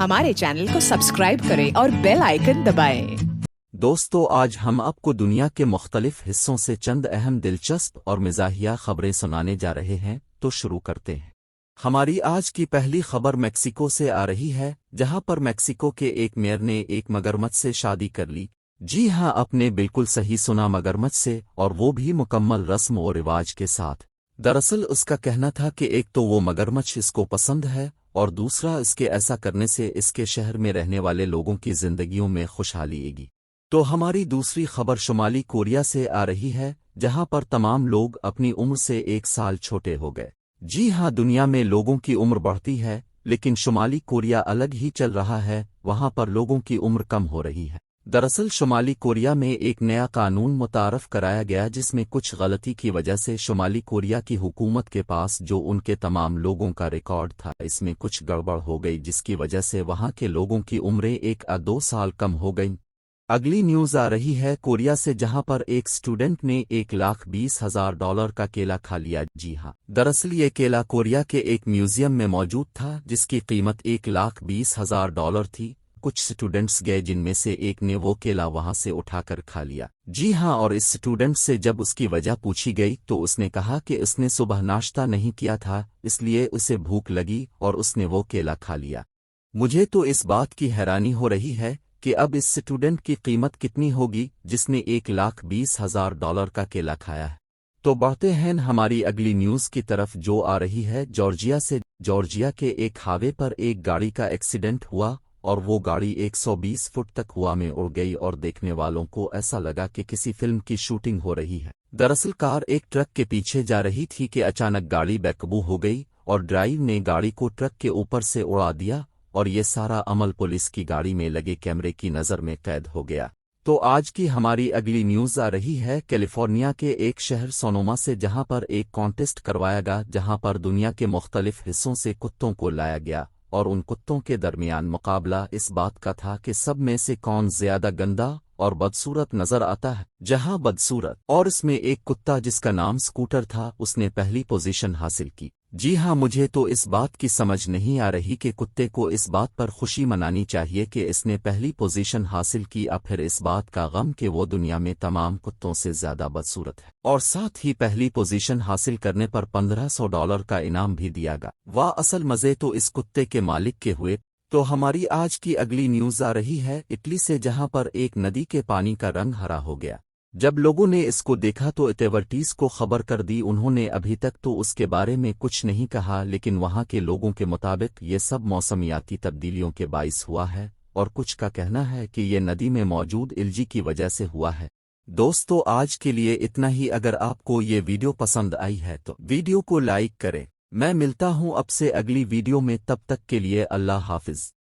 हमारे चैनल को सब्सक्राइब करें और बेल आइकन दबाएं। दोस्तों, आज हम आपको दुनिया के मुख्तलिफ हिस्सों से चंद अहम दिलचस्प और मिजाहिया खबरें सुनाने जा रहे हैं, तो शुरू करते हैं। हमारी आज की पहली खबर मेक्सिको से आ रही है, जहां पर मेक्सिको के एक मेयर ने एक मगरमच्छ से शादी कर ली। जी हां, आपने बिल्कुल सही सुना, मगरमच्छ से, और वो भी मुकम्मल रस्म और रिवाज के साथ। दरअसल उसका कहना था कि एक तो वो मगरमच्छ इसको पसंद है और दूसरा इसके ऐसा करने से इसके शहर में रहने वाले लोगों की जिंदगियों में खुशहाली आएगी। तो हमारी दूसरी खबर शुमाली कोरिया से आ रही है, जहां पर तमाम लोग अपनी उम्र से 1 साल छोटे हो गए। जी हां, दुनिया में लोगों की उम्र बढ़ती है, लेकिन शुमाली कोरिया अलग ही चल रहा है, वहां पर लोगों की उम्र कम हो रही है। दरअसल शुमाली कोरिया में एक नया कानून मुतारफ कराया गया, जिसमें कुछ गलती की वजह से शुमाली कोरिया की हुकूमत के पास जो उनके तमाम लोगों का रिकॉर्ड था, इसमें कुछ गड़बड़ हो गई, जिसकी वजह से वहां के लोगों की उम्रें 1 या 2 साल कम हो गईं। अगली न्यूज़ आ रही है कोरिया से, जहां पर एक स्टूडेंट ने $1,20,000 का केला खा लिया। जी हां, दरअसल ये केला कोरिया के एक म्यूजियम में मौजूद था, जिसकी कीमत $1,20,000 थी। कुछ स्टूडेंट्स गए, जिनमें से एक ने वो केला वहां से उठाकर खा लिया। जी हां, और इस स्टूडेंट से जब उसकी वजह पूछी गई तो उसने कहा कि उसने सुबह नाश्ता नहीं किया था, इसलिए उसे भूख लगी और उसने वो केला खा लिया। मुझे तो इस बात की हैरानी हो रही है कि अब इस स्टूडेंट की कीमत कितनी होगी जिसने $1,20,000 का केला खाया है। तो बढ़ते हैं हमारी अगली न्यूज़ की तरफ, जो आ रही है जॉर्जिया से। जॉर्जिया के एक हाईवे पर एक गाड़ी का एक्सीडेंट हुआ और वो गाड़ी 120 फुट तक हवा में उड़ गई और देखने वालों को ऐसा लगा कि किसी फिल्म की शूटिंग हो रही है। दरअसल कार एक ट्रक के पीछे जा रही थी कि अचानक गाड़ी बेकाबू हो गई और ड्राइवर ने गाड़ी को ट्रक के ऊपर से उड़ा दिया, और ये सारा अमल पुलिस की गाड़ी में लगे कैमरे की नज़र में कैद हो गया। तो आज की हमारी अगली न्यूज़ आ रही है कैलिफोर्निया के एक शहर सोनोमा से, जहां पर एक कॉन्टेस्ट करवाया गया, जहां पर दुनिया के मुख्तलिफ हिस्सों से कुत्तों को लाया गया और उन कुत्तों के दरमियान मुकाबला इस बात का था कि सब में से कौन ज्यादा गंदा और बदसूरत नजर आता है। जहां बदसूरत और इसमें एक कुत्ता जिसका नाम स्कूटर था, उसने पहली पोजीशन हासिल की। जी हां, मुझे तो इस बात की समझ नहीं आ रही कि कुत्ते को इस बात पर खुशी मनानी चाहिए कि इसने पहली पोजीशन हासिल की, या फिर इस बात का गम कि वो दुनिया में तमाम कुत्तों से ज्यादा बदसूरत है। और साथ ही पहली पोजीशन हासिल करने पर $1,500 का इनाम भी दिया गया। वाह, असल मजे तो इस कुत्ते के मालिक के हुए। तो हमारी आज की अगली न्यूज़ आ रही है इटली से, जहां पर एक नदी के पानी का रंग हरा हो गया। जब लोगों ने इसको देखा तो अथॉरिटीज को खबर कर दी। उन्होंने अभी तक तो उसके बारे में कुछ नहीं कहा, लेकिन वहां के लोगों के मुताबिक ये सब मौसमियाती तब्दीलियों के बाइस हुआ है, और कुछ का कहना है कि ये नदी में मौजूद इल्जी की वजह से हुआ है। दोस्तों, आज के लिए इतना ही। अगर आपको ये वीडियो पसंद आई है तो वीडियो को लाइक करें। मैं मिलता हूं आपसे अगली वीडियो में, तब तक के लिए अल्लाह हाफिज।